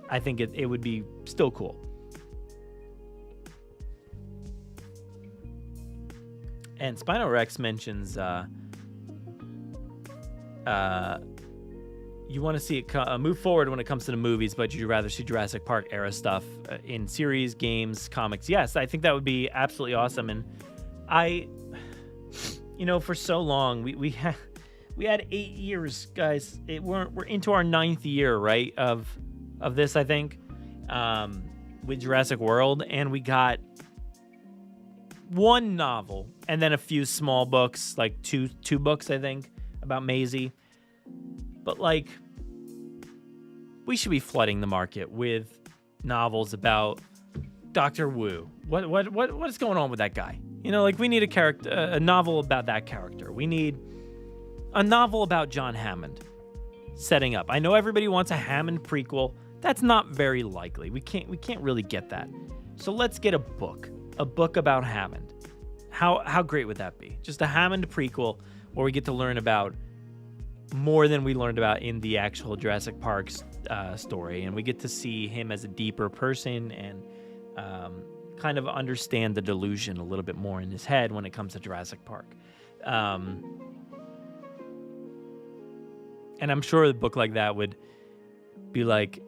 I think it would be still cool. And Spino Rex mentions you want to see it move forward when it comes to the movies, but you'd rather see Jurassic Park era stuff in series, games, comics. Yes, I think that would be absolutely awesome. And I, for so long we had 8 years, guys. We're into our 9th year, right, of this, I think, with Jurassic World, and we got one novel and then a few small books, like two books, I think, about Maisie. But like, we should be flooding the market with novels about Dr. Wu. What is going on with that guy? We need a novel about that character. We need a novel about John Hammond setting up. I know everybody wants a Hammond prequel. That's not very likely. We can't really get that. So let's get a book about Hammond. How great would that be? Just a Hammond prequel where we get to learn about more than we learned about in the actual Jurassic Park story, and we get to see him as a deeper person and kind of understand the delusion a little bit more in his head when it comes to Jurassic Park. And I'm sure a book like that would be like,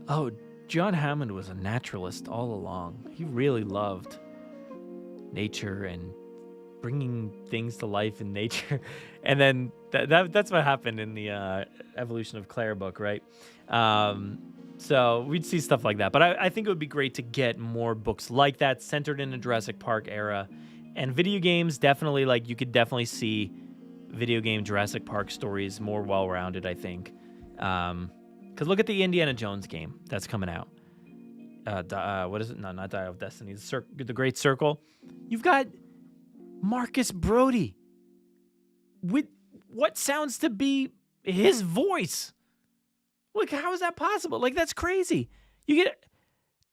oh, John Hammond was a naturalist all along. He really loved nature and bringing things to life in nature. And then that's what happened in the Evolution of Claire book, right? So we'd see stuff like that. But I think it would be great to get more books like that centered in the Jurassic Park era. And video games, definitely, like, you could definitely see video game Jurassic Park stories more well-rounded, I think. Because look at the Indiana Jones game that's coming out. What is it? No, not Dial of Destiny. The Great Circle. You've got Marcus Brody with what sounds to be his voice. Like, how is that possible? Like, that's crazy. You get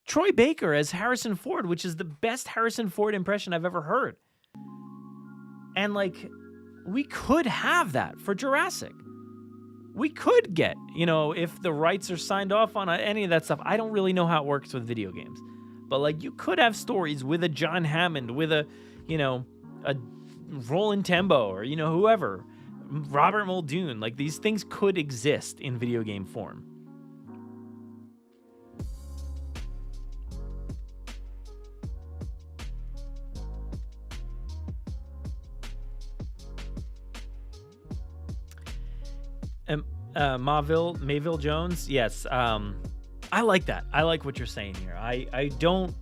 Troy Baker as Harrison Ford, which is the best Harrison Ford impression I've ever heard. And like, we could have that for Jurassic. We could get, if the rights are signed off on any of that stuff. I don't really know how it works with video games. But like, you could have stories with a John Hammond, with a Roland Tembo, or, whoever, Robert Muldoon. Like, these things could exist in video game form. Mayville Jones, yes. I like that. I like what you're saying here. I don't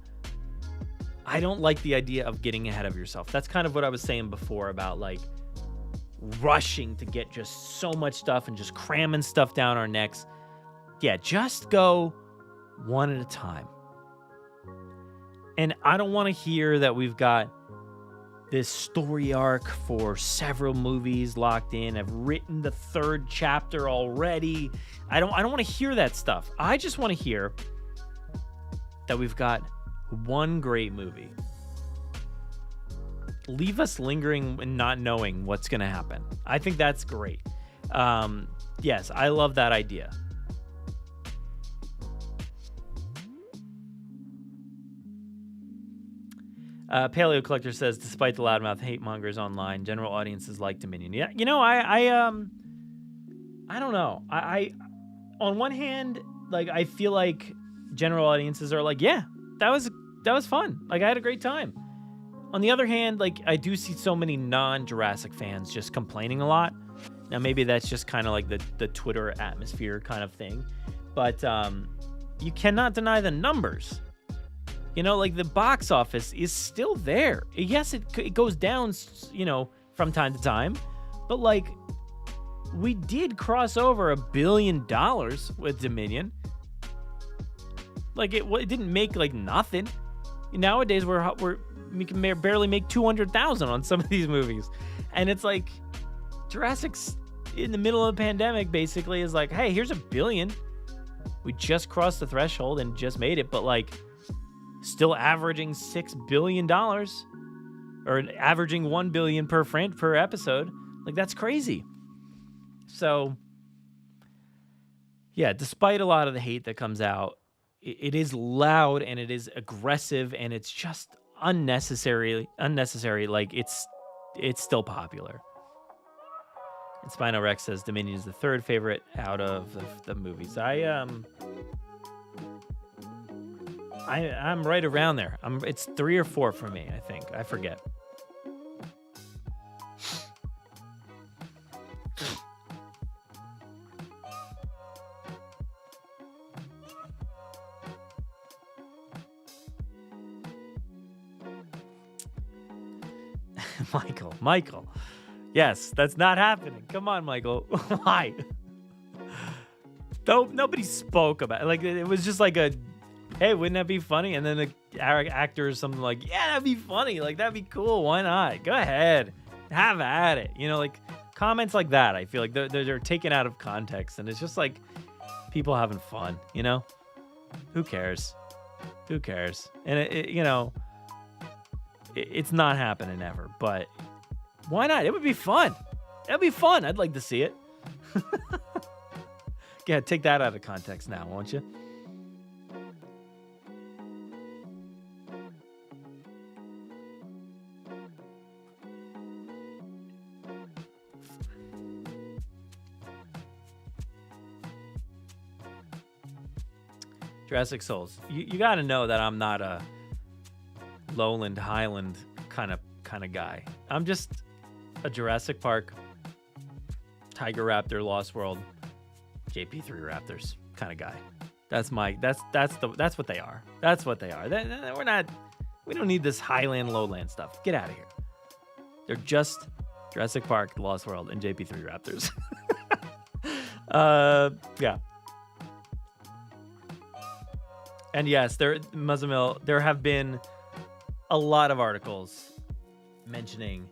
like the idea of getting ahead of yourself. That's kind of what I was saying before about like rushing to get just so much stuff and just cramming stuff down our necks. Yeah, just go one at a time. And I don't want to hear that we've got this story arc for several movies locked in. I've written the 3rd chapter already. I don't want to hear that stuff. I just want to hear that we've got one great movie. Leave us lingering and not knowing what's going to happen. I think that's great. Yes, I love that idea. Paleo Collector says, despite the loudmouth hate mongers online, general audiences like Dominion. Yeah, I don't know. I on one hand, like, I feel like general audiences are like, yeah, that was fun. Like, I had a great time. On the other hand, like, I do see so many non-Jurassic fans just complaining a lot. Now, maybe that's just kind of like the Twitter atmosphere kind of thing. But you cannot deny the numbers. Like, the box office is still there. Yes, it goes down, from time to time. But, like, we did cross over $1 billion with Dominion. Like, it didn't make, like, nothing. Nowadays, we can barely make 200,000 on some of these movies. And it's like, Jurassic's in the middle of a pandemic, basically, is like, hey, here's $1 billion. We just crossed the threshold and just made it. But, like, still averaging $6 billion, or averaging $1 billion per episode. Like, that's crazy. So, yeah, despite a lot of the hate that comes out, it is loud and it is aggressive and it's just unnecessary. Like, it's still popular. And Spino Rex says Dominion is the 3rd favorite out of the movies. I'm right around there. It's 3 or 4 for me, I think. I forget. Michael. Yes, that's not happening. Come on, Michael. Why? Nobody spoke about it. Like, it was just like hey, wouldn't that be funny? And then the actor or something like, yeah, that'd be funny. Like, that'd be cool. Why not? Go ahead. Have at it. Like, comments like that, I feel like they're taken out of context. And it's just like people having fun, Who cares? And, it's not happening ever. But why not? It would be fun. It'd be fun. I'd like to see it. Yeah, take that out of context now, won't you? Jurassic Souls. You got to know that I'm not a lowland, highland kind of guy. I'm just a Jurassic Park, Tiger Raptor, Lost World, JP3 Raptors kind of guy. That's what they are. That's what they are. We don't need this highland, lowland stuff. Get out of here. They're just Jurassic Park, Lost World, and JP3 Raptors. Yeah. And yes, there have been a lot of articles mentioning,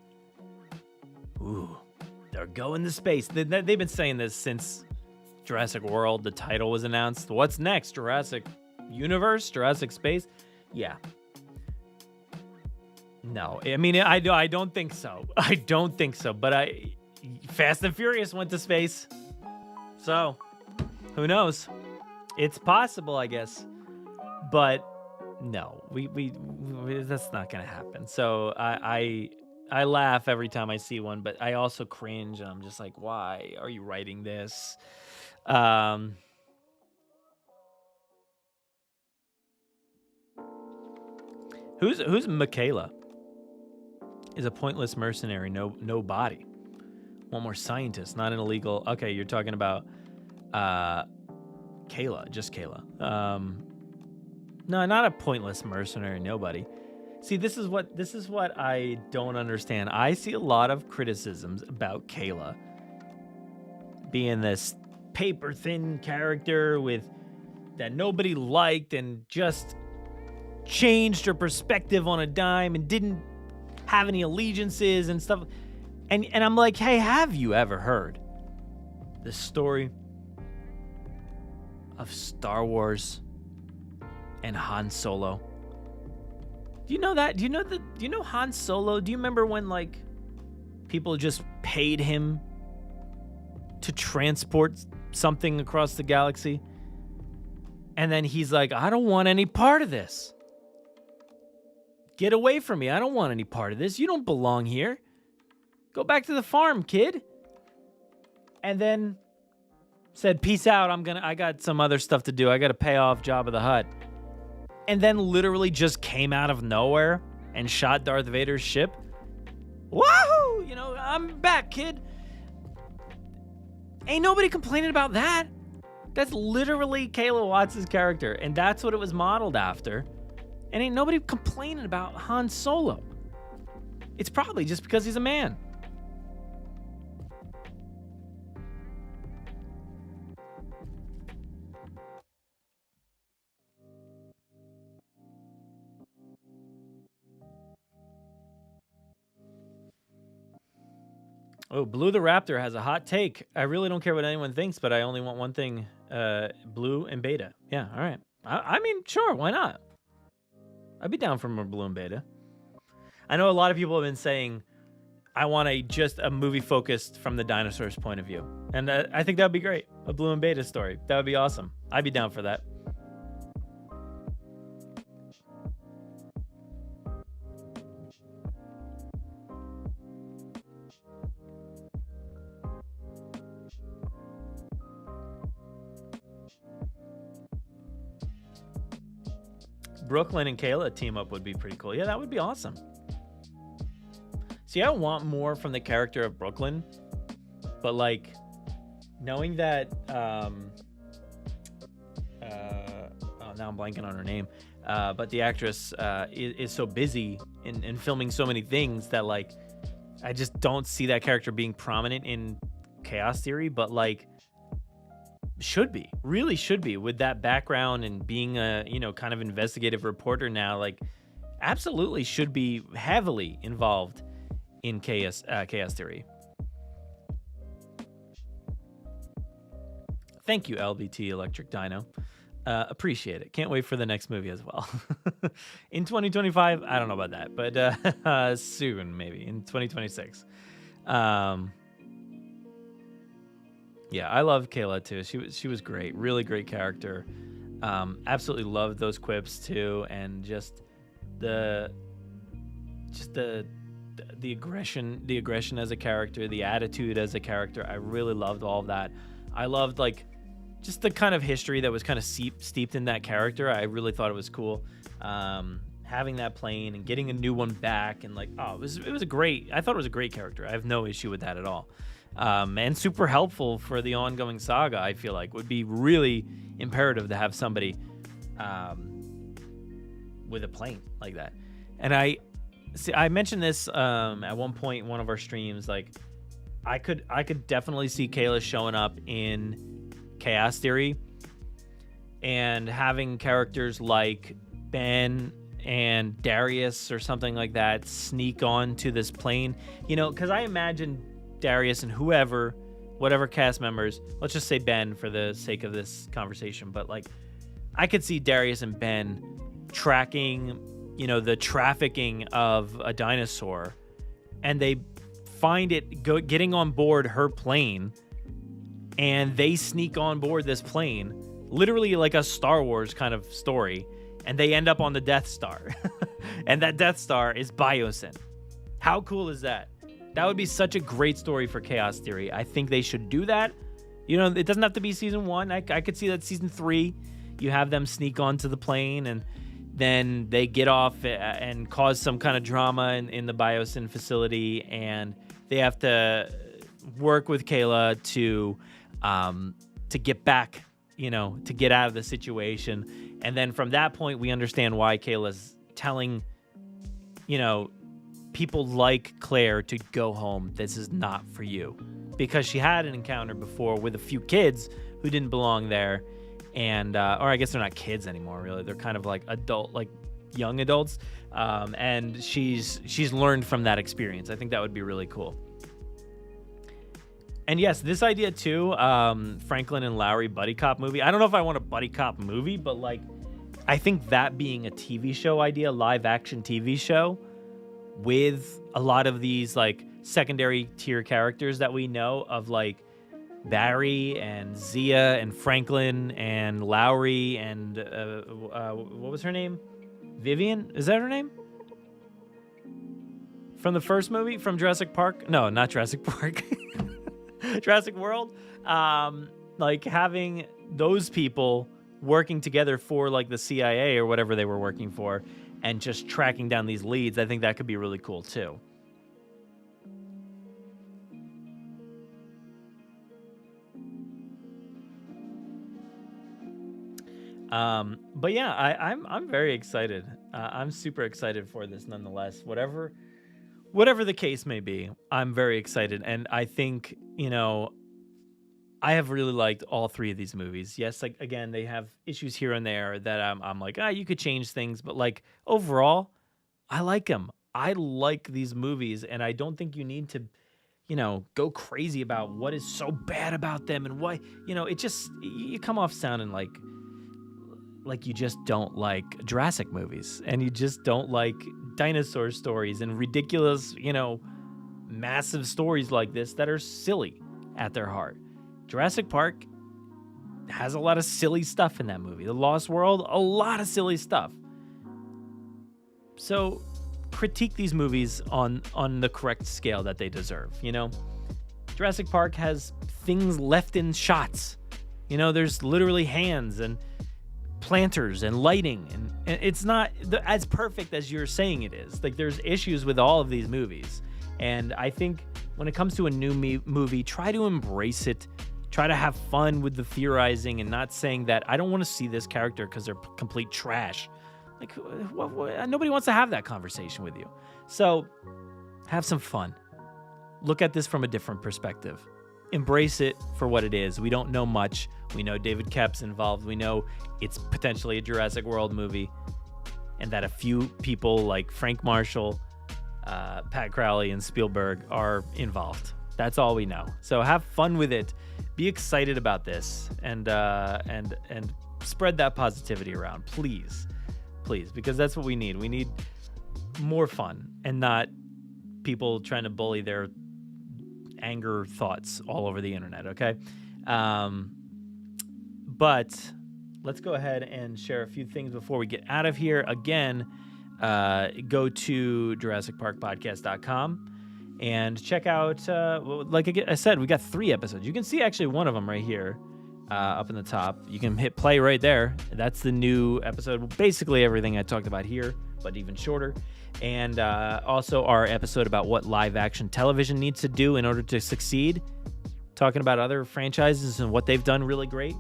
they're going to space. They've been saying this since Jurassic World, the title was announced. What's next? Jurassic Universe? Jurassic Space? Yeah. No, I mean, I don't think so. I don't think so. But Fast and Furious went to space, so who knows? It's possible, I guess. But no, we that's not gonna happen. So I laugh every time I see one, but I also cringe, and I'm just like, why are you writing this? Who's Michaela? Is a pointless mercenary, no body. One more scientist, not an illegal. Okay, you're talking about Kayla, just Kayla. No, not a pointless mercenary, nobody. See, this is what I don't understand. I see a lot of criticisms about Kayla being this paper thin character that nobody liked and just changed her perspective on a dime and didn't have any allegiances and stuff. And I'm like, hey, have you ever heard the story of Star Wars and Han Solo? Do you know that? Do you know Han Solo? Do you remember when like people just paid him to transport something across the galaxy? And then he's like, I don't want any part of this. Get away from me. I don't want any part of this. You don't belong here. Go back to the farm, kid. And then said, peace out. I got some other stuff to do. I got to pay off Jabba the Hutt. And then literally just came out of nowhere and shot Darth Vader's ship. Wahoo! You know, I'm back, kid. Ain't nobody complaining about that. That's literally Kayla Watts' character. And that's what it was modeled after. And ain't nobody complaining about Han Solo. It's probably just because he's a man. Oh, Blue the Raptor has a hot take. I really don't care what anyone thinks, but I only want one thing, Blue and Beta. Yeah, all right. I mean, sure, why not? I'd be down for more Blue and Beta. I know a lot of people have been saying, I want just a movie focused from the dinosaurs' point of view. And I think that would be great. A Blue and Beta story. That would be awesome. I'd be down for that. Brooklyn and Kayla team up would be pretty cool. Yeah, that would be awesome. See, I want more from the character of Brooklyn, but like knowing that now I'm blanking on her name, but the actress is so busy in filming so many things that like I just don't see that character being prominent in Chaos Theory, but like really should be with that background and being a, kind of investigative reporter now, like absolutely should be heavily involved in Chaos Theory. Thank you, LBT Electric Dino. Appreciate it. Can't wait for the next movie as well. In 2025, I don't know about that, but soon, maybe in 2026. Yeah, I love Kayla too. She was great, really great character. Absolutely loved those quips too, and just the aggression as a character, the attitude as a character. I really loved all of that. I loved like just the kind of history that was kind of steeped in that character. I really thought it was cool. Having that plane and getting a new one back, and like, it was a great. I thought it was a great character. I have no issue with that at all. And super helpful for the ongoing saga. I feel like would be really imperative to have somebody with a plane like that. And I mentioned this at one point in one of our streams. Like, I could definitely see Kayla showing up in Chaos Theory and having characters like Ben and Darius or something like that sneak onto this plane. Because I imagine Darius and whatever cast members, let's just say Ben for the sake of this conversation, but like I could see Darius and Ben tracking the trafficking of a dinosaur, and they find it getting on board her plane, and they sneak on board this plane, literally like a Star Wars kind of story, and they end up on the Death Star. And that Death Star is Biosyn. How cool is that? That would be such a great story for Chaos Theory. I think they should do that. It doesn't have to be season 1. I could see that season 3, you have them sneak onto the plane, and then they get off and cause some kind of drama in the Biosyn facility, and they have to work with Kayla to get back, to get out of the situation. And then from that point, we understand why Kayla's telling, people like Claire to go home. This is not for you. Because she had an encounter before with a few kids who didn't belong there. And, or I guess they're not kids anymore, really. They're kind of like young adults. And she's learned from that experience. I think that would be really cool. And yes, this idea too, Franklin and Lowry buddy cop movie. I don't know if I want a buddy cop movie, but I think that being a TV show idea, live action TV show with a lot of these secondary tier characters that we know of, Barry and Zia and Franklin and Lowry and what was her name? Vivian? Is that her name? From the first movie? From Jurassic Park? No, not Jurassic Park. Jurassic World. Having those people working together for the CIA or whatever they were working for and just tracking down these leads, I think that could be really cool too. But yeah, I'm very excited. I'm super excited for this nonetheless. Whatever the case may be, I'm very excited. And I think, I have really liked all 3 of these movies. Yes, again, they have issues here and there that I'm you could change things. But overall, I like them. I like these movies. And I don't think you need to, go crazy about what is so bad about them and why, it just, you come off sounding like you just don't like Jurassic movies, and you just don't like dinosaur stories and ridiculous, massive stories like this that are silly at their heart. Jurassic Park has a lot of silly stuff in that movie. The Lost World, a lot of silly stuff. So critique these movies on the correct scale that they deserve, Jurassic Park has things left in shots. There's literally hands and planters and lighting, and it's not as perfect as you're saying it is. There's issues with all of these movies, and I think when it comes to a new movie, try to embrace it, try to have fun with the theorizing, and not saying that I don't want to see this character because they're complete trash. Nobody wants to have that conversation with you. So have some fun. Look at this from a different perspective. Embrace it for what it is. We don't know much. We know David Koepp's involved. We know it's potentially a Jurassic World movie, and that a few people like Frank Marshall, Pat Crowley, and Spielberg are involved. That's all we know. So have fun with it. Be excited about this, and spread that positivity around, please, because that's what we need. We need more fun and not people trying to bully their anger thoughts all over the internet, okay? But let's go ahead and share a few things before we get out of here. Again, go to JurassicParkPodcast.com and check out, like I said, we got 3 episodes. You can see actually one of them right here up in the top. You can hit play right there. That's the new episode. Basically everything I talked about here, but even shorter. And also our episode about what live action television needs to do in order to succeed, talking about other franchises and what they've done really great.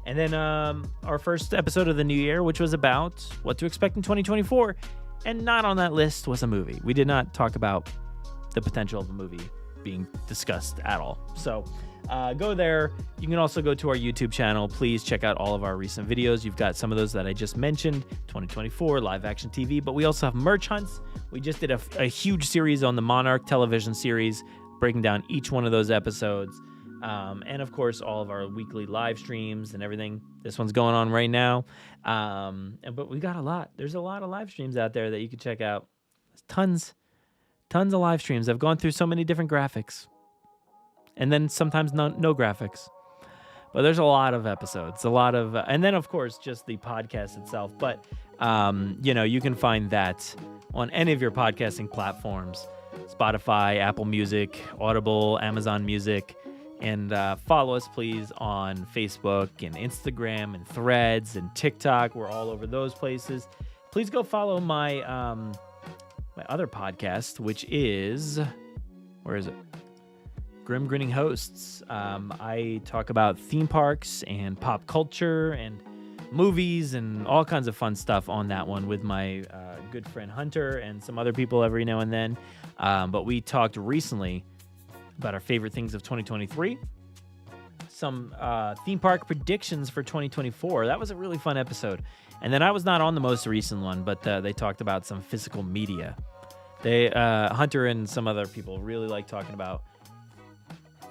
And then our first episode of the new year, which was about what to expect in 2024. And not on that list was a movie. We did not talk about the potential of a movie being discussed at all. So go there. You can also go to our YouTube channel. Please check out all of our recent videos. You've got some of those that I just mentioned, 2024, live action TV, but we also have merch hunts. We just did a huge series on the Monarch television series, breaking down each one of those episodes. And of course, all of our weekly live streams and everything. This one's going on right now. But we got a lot. There's a lot of live streams out there that you can check out. Tons of live streams. I've gone through so many different graphics. And then sometimes no graphics. But there's a lot of episodes, and then of course just the podcast itself. But you can find that on any of your podcasting platforms: Spotify, Apple Music, Audible, Amazon Music, and follow us please on Facebook and Instagram and Threads and TikTok. We're all over those places. Please go follow my my other podcast, which is where is it? Grim Grinning Hosts. I talk about theme parks and pop culture and movies and all kinds of fun stuff on that one with my good friend Hunter and some other people every now and then. But we talked recently about our favorite things of 2023, some theme park predictions for 2024. That was a really fun episode. And then I was not on the most recent one, but they talked about some physical media. Hunter and some other people really like talking about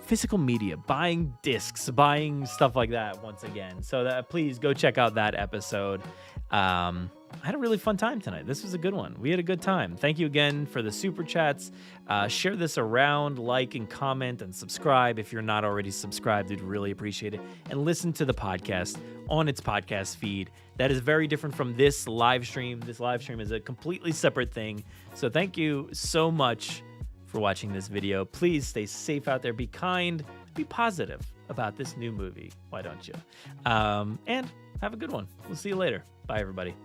physical media, buying discs, buying stuff like that once again. So please go check out that episode. I had a really fun time tonight. This was a good one. We had a good time. Thank you again for the super chats. Share this around, like and comment and subscribe. If you're not already subscribed, we'd really appreciate it. And listen to the podcast on its podcast feed. That is very different from this live stream. This live stream is a completely separate thing. So thank you so much for watching this video. Please stay safe out there. Be kind. Be positive about this new movie. Why don't you? And have a good one. We'll see you later. Bye, everybody.